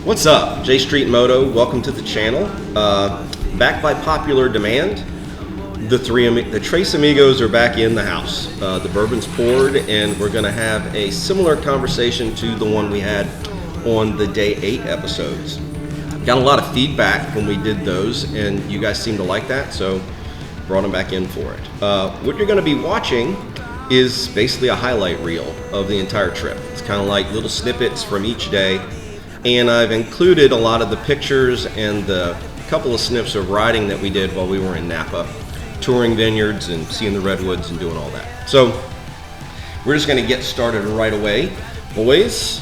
What's up? J Street Moto, welcome to the channel. Back by popular demand, the TRAC3 Amigos are back in the house. The bourbon's poured, and we're going to have a similar conversation to the one we had on the Day 8 episodes. Got a lot of feedback when we did those, and you guys seem to like that, so brought them back in for it. What you're going to be watching is basically a highlight reel of the entire trip. It's kind of like little snippets from each day. And I've included a lot of the pictures and the couple of snips of riding that we did while we were in Napa, touring vineyards and seeing the redwoods and doing all that. So we're just going to get started right away. Boys,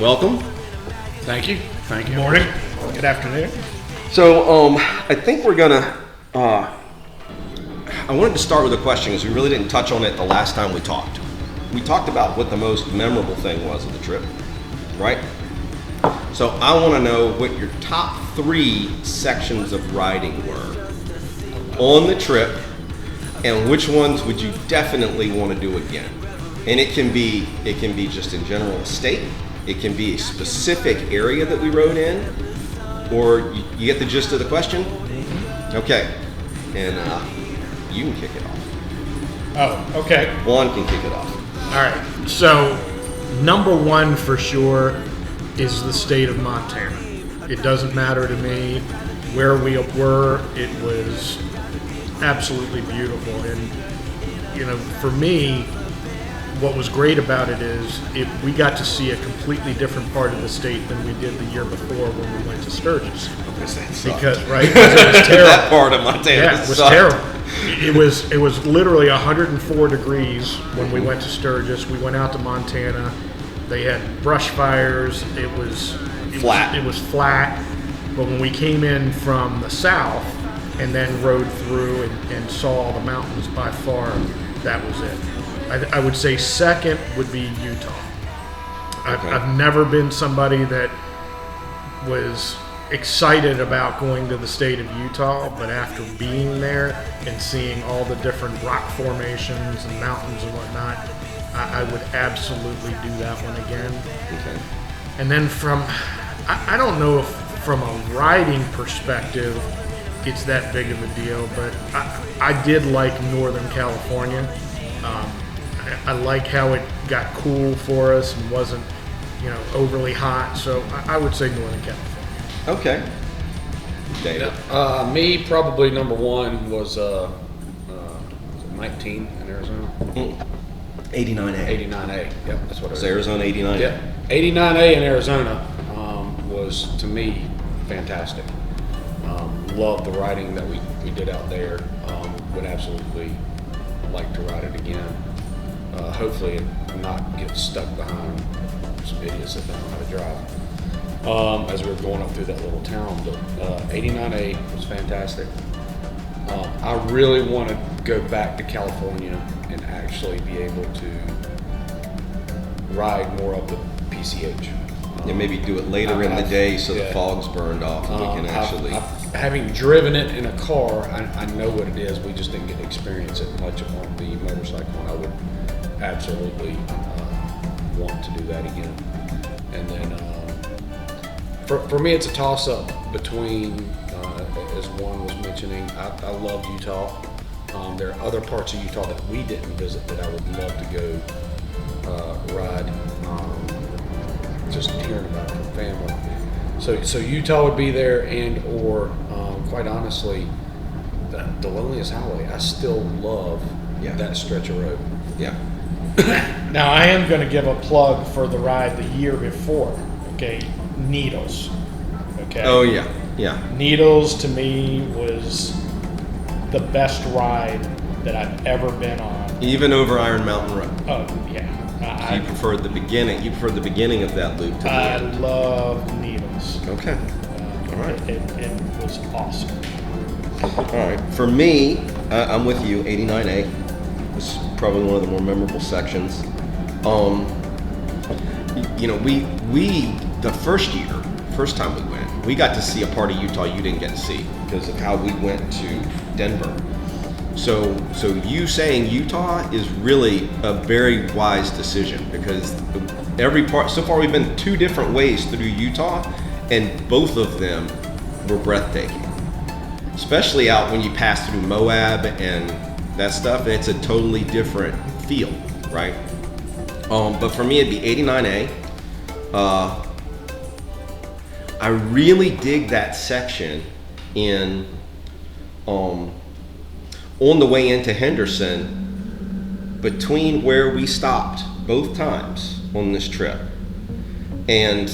welcome. Thank you. Good morning. Good afternoon. So I think we're going to, I wanted to start with a question because we really didn't touch on it the last time we talked. We talked about what the most memorable thing was of the trip, right? So I want to know what your top 3 sections of riding were on the trip, and which ones would you definitely want to do again. And it can be just in general a state, it can be a specific area that we rode in, or you get the gist of the question? Okay, and you can kick it off. Oh, okay. Juan can kick it off. All right. So, number 1 for sure is the state of Montana. It doesn't matter to me where we were. It was absolutely beautiful. And, you know, for me, what was great about it is we got to see a completely different part of the state than we did the year before when we went to Sturgis. Because, right? It was terrible. That part of Montana Yeah, it was terrible. It was literally 104 degrees when we went to Sturgis. We went out to Montana. They had brush fires. It was flat. It was flat. But when we came in from the south and then rode through and saw all the mountains, by far, that was it. I would say second would be Utah. Okay. I've never been somebody that was excited about going to the state of Utah, but after being there and seeing all the different rock formations and mountains and whatnot, I would absolutely do that one again. Okay. And then I don't know if from a riding perspective it's that big of a deal, but I did like Northern California. I like how it got cool for us and wasn't, overly hot. So I would say Northern California. Okay. Data. Me, probably number 1 was 19 in Arizona. 89A. 89A. Yep, that's what it It's is. Arizona 89A. Yep. 89A in Arizona was, to me, fantastic. Loved the riding that we did out there. Would absolutely like to ride it again. Hopefully not get stuck behind some idiots that don't know how to drive as we were going up through that little town. But 89A was fantastic. I really want to go back to California and actually be able to ride more up the PCH. And maybe do it later in the day so the fog's burned off and we can actually... Having driven it in a car, I know what it is. We just didn't get to experience it much on the motorcycle, and I would absolutely want to do that again. And then for me, it's a toss-up between, as Juan was mentioning, I love Utah. There are other parts of Utah that we didn't visit that I would love to go ride. Just hearing about it from family. So Utah would be there, and or quite honestly, the Loneliest Highway. I still love that stretch of road. Yeah. Now I am going to give a plug for the ride the year before. Okay, Needles. Okay. Oh yeah. Yeah. Needles to me was the best ride that I've ever been on. Even over Iron Mountain Road. Oh yeah. You preferred the beginning. You preferred the beginning of that loop to the end. I love Needles. Okay. All right. It was awesome. All right. For me, I'm with you. 89A was probably one of the more memorable sections. We the first time we went, we got to see a part of Utah you didn't get to see because of how we went to Denver. So you saying Utah is really a very wise decision because every part, so far we've been 2 different ways through Utah, and both of them were breathtaking. Especially out when you pass through Moab and that stuff, it's a totally different feel, right? But for me, it'd be 89A. I really dig that section in on the way into Henderson, between where we stopped both times on this trip and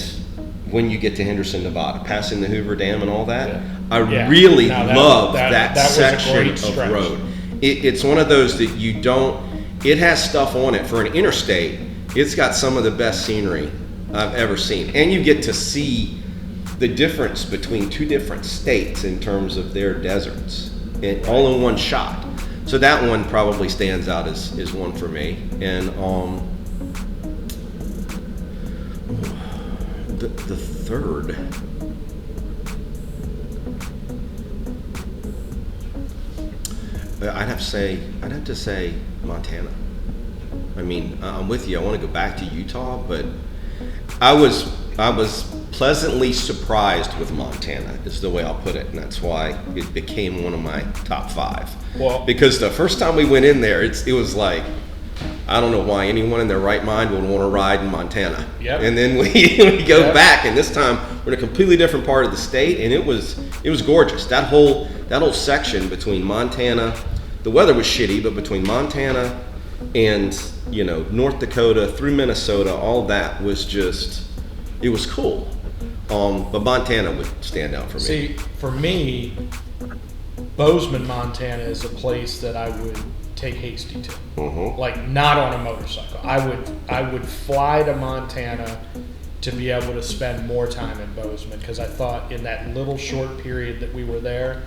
when you get to Henderson, Nevada, passing the Hoover Dam and all that. Yeah. I Yeah. really No, love that was a section great of stretch. road. It's one of those that you don't, it has stuff on it for an interstate. It's got some of the best scenery I've ever seen. And you get to see the difference between two different states in terms of their deserts, all in one shot. So that one probably stands out as one for me. And the third, I'd have to say Montana. I mean, I'm with you. I want to go back to Utah, but I was pleasantly surprised with Montana, is the way I'll put it, and that's why it became one of my top 5. Well, because the first time we went in there, it was like, I don't know why anyone in their right mind would want to ride in Montana. Yep. And then we go Yep. back, and this time we're in a completely different part of the state, and it was gorgeous. That whole section between Montana, the weather was shitty, but between Montana and North Dakota through Minnesota, all that was just, it was cool. But Montana would stand out for me. See, for me, Bozeman, Montana is a place that I would take Hasty to. Mhm. Like, not on a motorcycle. I would fly to Montana to be able to spend more time in Bozeman, because I thought in that little short period that we were there,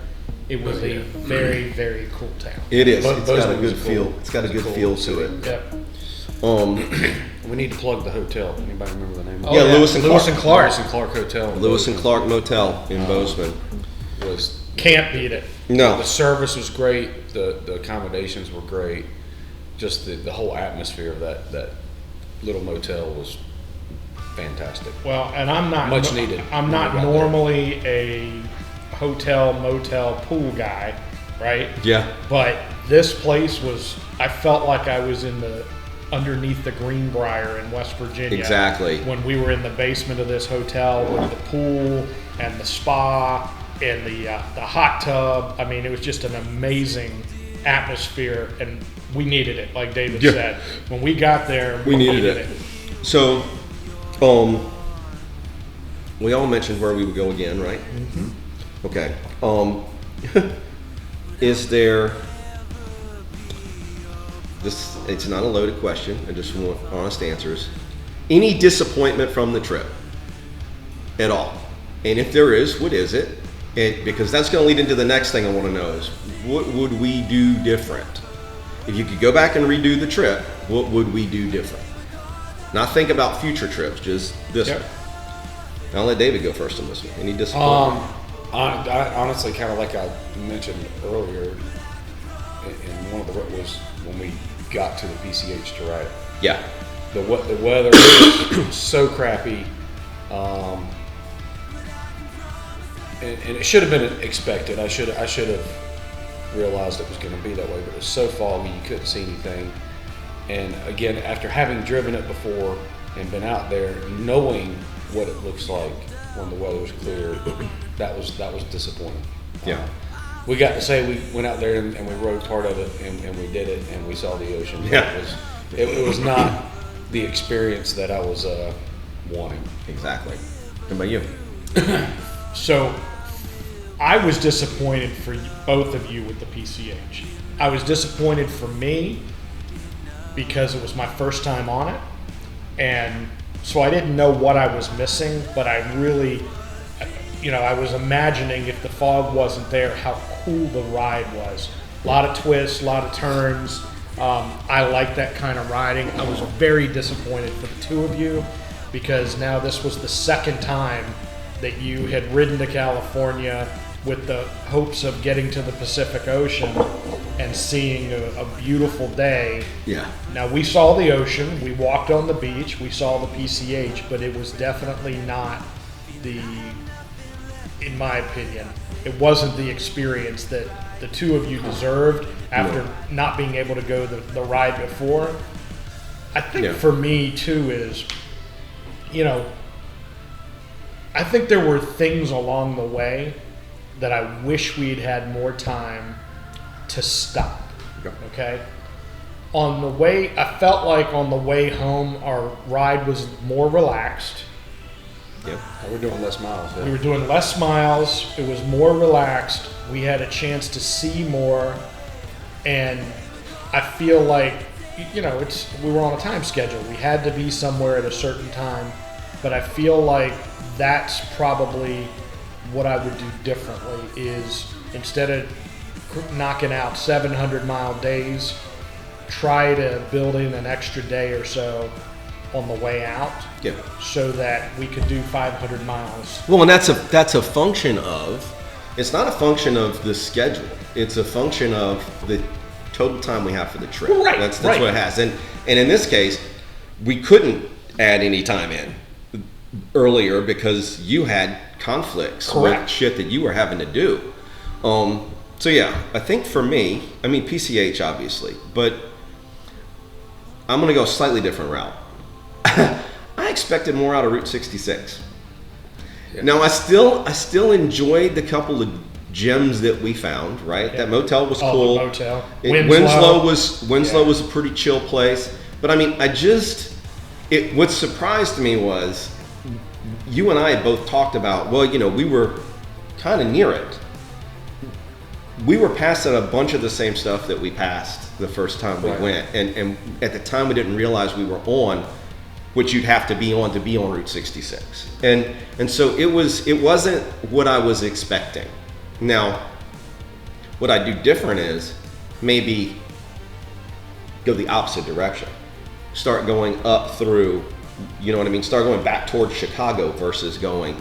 it was a very, very cool town. It is. But It's got a Bozeman was good cool. feel. It's got a good Cool feel to it. Yep. We need to plug the hotel. Anybody remember the name? Oh, Yeah, Lewis and Clark. Lewis and Clark Hotel. Lewis and Clark Motel in Bozeman. was Can't beat it. No. The service was great. The accommodations were great. Just the whole atmosphere of that little motel was fantastic. Well, and I'm not Much needed I'm when not we got normally a hotel, motel, pool guy, right? Yeah. But this place was, I felt like I was underneath the Greenbrier in West Virginia. Exactly. When we were in the basement of this hotel with the pool and the spa and the hot tub. I mean, it was just an amazing atmosphere, and we needed it, like David Yeah. said. When we got there, We needed it. So, we all mentioned where we would go again, right? Mm-hmm. Okay. Is there, it's not a loaded question, I just want honest answers. Any disappointment from the trip at all? And if there is, what is it? And because that's going to lead into the next thing I want to know is, what would we do different? If you could go back and redo the trip, what would we do different? Not think about future trips, just this Yep. one. I'll let David go first on this one. Any disappointment? I honestly, kind of like I mentioned earlier, in one of the was when we got to the PCH to ride it. Yeah. The weather was so crappy, and it should have been expected. I should have realized it was going to be that way, but it was so foggy you couldn't see anything. And again, after having driven it before and been out there, knowing what it looks like when the weather was clear, that was disappointing. Yeah. We got to say we went out there and we rode part of it and we did it and we saw the ocean. Yeah. It was not the experience that I was wanting. Exactly. What about you? So, I was disappointed for both of you with the PCH. I was disappointed for me because it was my first time on it, and so I didn't know what I was missing, but I really, I was imagining if the fog wasn't there, how cool the ride was. A lot of twists, a lot of turns. I like that kind of riding. I was very disappointed for the two of you, because now this was the second time that you had ridden to California with the hopes of getting to the Pacific Ocean and seeing a beautiful day. Yeah. Now, we saw the ocean, we walked on the beach, we saw the PCH, but it was definitely not in my opinion, it wasn't the experience that the two of you deserved after not being able to go the ride before. I think for me too is, I think there were things along the way that I wish we'd had more time to stop. Okay? On the way, I felt like on the way home, our ride was more relaxed. Yep. We're doing less miles. We were doing less miles. It was more relaxed. We had a chance to see more. And I feel like, we were on a time schedule. We had to be somewhere at a certain time. But I feel like that's probably what I would do differently is instead of knocking out 700-mile days, try to build in an extra day or so on the way out, so that we could do 500 miles. Well, and that's a function of. It's not a function of the schedule. It's a function of the total time we have for the trip. Right. That's what it has. And in this case, we couldn't add any time in earlier because you had conflicts with shit that you were having to do. So yeah, I think for me, PCH obviously, but I'm going to go a slightly different route. I expected more out of Route 66. Yeah. Now I still enjoyed the couple of gems that we found. Right, that motel was cool. The motel. Winslow was a pretty chill place. But what surprised me was you and I both talked about. Well, we were kind of near it. We were passing a bunch of the same stuff that we passed the first time we went, and at the time we didn't realize we were on, which you'd have to be on Route 66, and so it wasn't what I was expecting. Now, what I do different is maybe go the opposite direction, start going up through, start going back towards Chicago versus going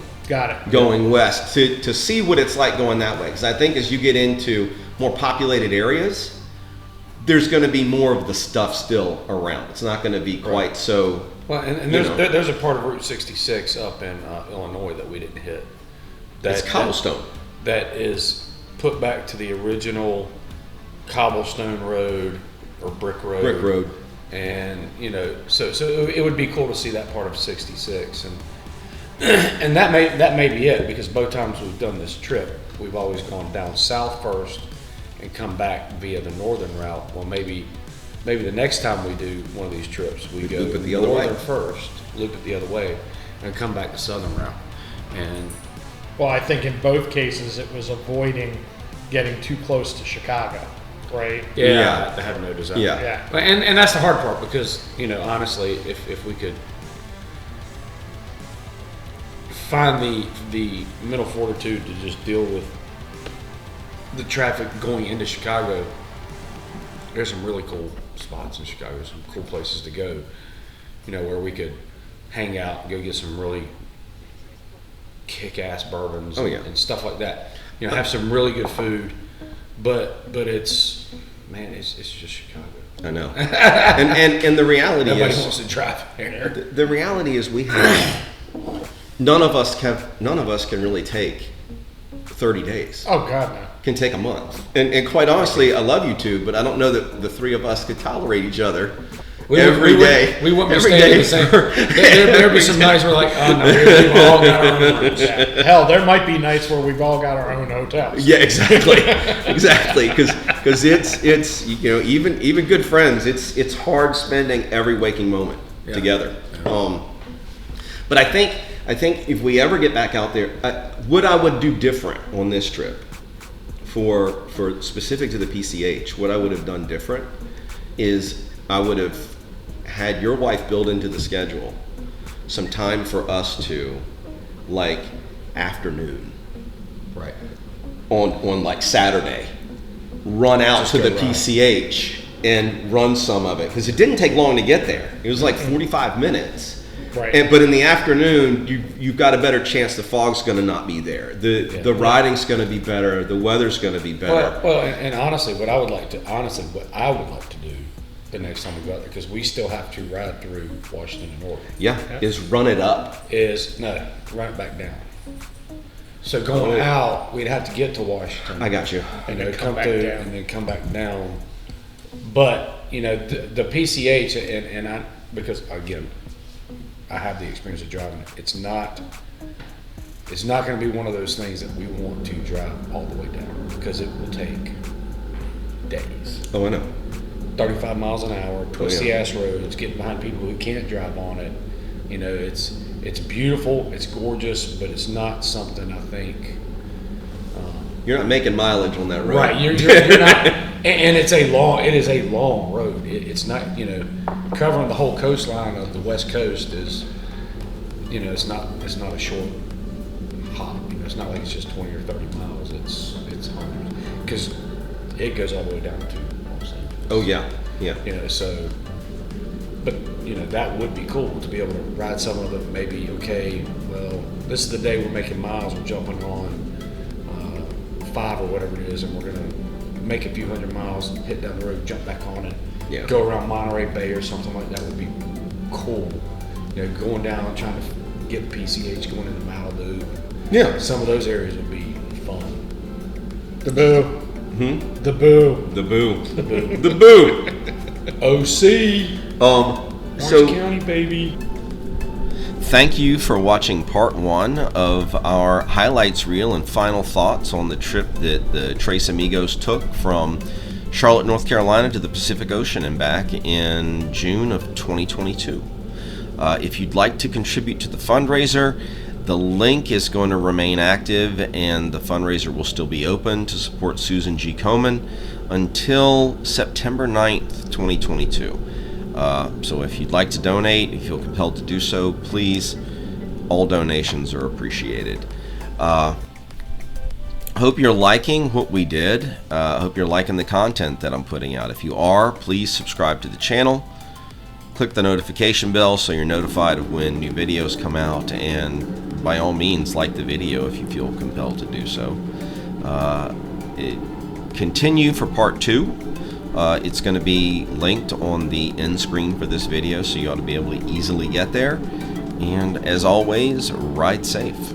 west to see what it's like going that way. Because I think as you get into more populated areas, there's going to be more of the stuff still around. It's not going to be quite so. Well, and there's a part of Route 66 up in Illinois that we didn't hit. It's cobblestone. That is put back to the original cobblestone road or brick road. Brick road. And so it would be cool to see that part of 66 and that may be it, because both times we've done this trip, we've always gone down south first and come back via the northern route. Well, maybe the next time we do one of these trips, we go loop it the other way first, loop it the other way, and come back the southern route. And well, I think in both cases it was avoiding getting too close to Chicago, right? Yeah. I have no desire. Yeah. And that's the hard part, because honestly, if we could find the mental fortitude to just deal with the traffic going into Chicago, there's some really cool spots in Chicago, some cool places to go, where we could hang out and go get some really kick-ass bourbons and stuff like that. Have some really good food, but it's just Chicago. I know. and the reality Nobody is wants to drive there. The reality is we have none of us can really take 30 days. Oh God, no. Can take a month. And quite honestly, I love you two, but I don't know that the three of us could tolerate each other every day. We wouldn't be staying in the same. There'd be some nights where we've all got our own rooms. Hell, there might be nights where we've all got our own hotels. Yeah, exactly. Because it's even good friends. It's hard spending every waking moment together. Yeah. But I think if we ever get back out there, what I would do different on this trip, for specific to the PCH, what I would have done different is I would have had your wife build into the schedule some time for us to, afternoon, right, on Saturday, run out to the PCH and run some of it, because it didn't take long to get there. It was 45 minutes. Right. But in the afternoon, you've got a better chance the fog's going to not be there. The riding's going to be better. The weather's going to be better. Well, and honestly, what I would like to do the next time we go out there, because we still have to ride through Washington and Oregon. Yeah, is run it up. Run it back down. So going out, we'd have to get to Washington. I got you. And then come come back through down. and then come back down. But, you know, the PCH, and I, because again, I have the experience of driving it. It's not going to be one of those things that we want to drive all the way down, because it will take days. Oh, I know. 35 miles an hour, twisty yeah. ass roads, getting behind people who can't drive on it. You know, it's beautiful, it's gorgeous, but it's not something I think. You're not making mileage on that road. Right, you're not, and it is a long road. It's not, you know, covering the whole coastline of the West Coast is, you know, it's not a short hop. You know, it's not like it's just 20 or 30 miles. It's hundreds, because it goes all the way down to Los Angeles. Oh yeah, yeah. You know, so, but you know, that would be cool to be able to ride some of them. Maybe, okay, well, this is the day we're making miles. We're jumping on 5 or whatever it is, and we're gonna make a few hundred miles, hit down the road, jump back on it, Yeah. go around Monterey Bay or something like that would be cool. You know, going down trying to get PCH, going into Malibu. Yeah. Some of those areas would be fun. The boo. The boo. The boo. The boo. The boo. OC. So Orange County, baby. thank you for watching part 1 of our highlights reel and final thoughts on the trip that the TRAC Amigos took from Charlotte, North Carolina to the Pacific Ocean and back in June of 2022. If you'd like to contribute to the fundraiser, the link is going to remain active, and the fundraiser will still be open to support Susan G. Komen until September 9th, 2022. So if you'd like to donate, if you feel compelled to do so, please, all donations are appreciated. Hope you're liking what we did. Hope you're liking the content that I'm putting out. If you are, please subscribe to the channel. Click the notification bell so you're notified of when new videos come out, and by all means, like the video if you feel compelled to do so. Continue for part 2. It's going to be linked on the end screen for this video, so you ought to be able to easily get there. And as always, ride safe.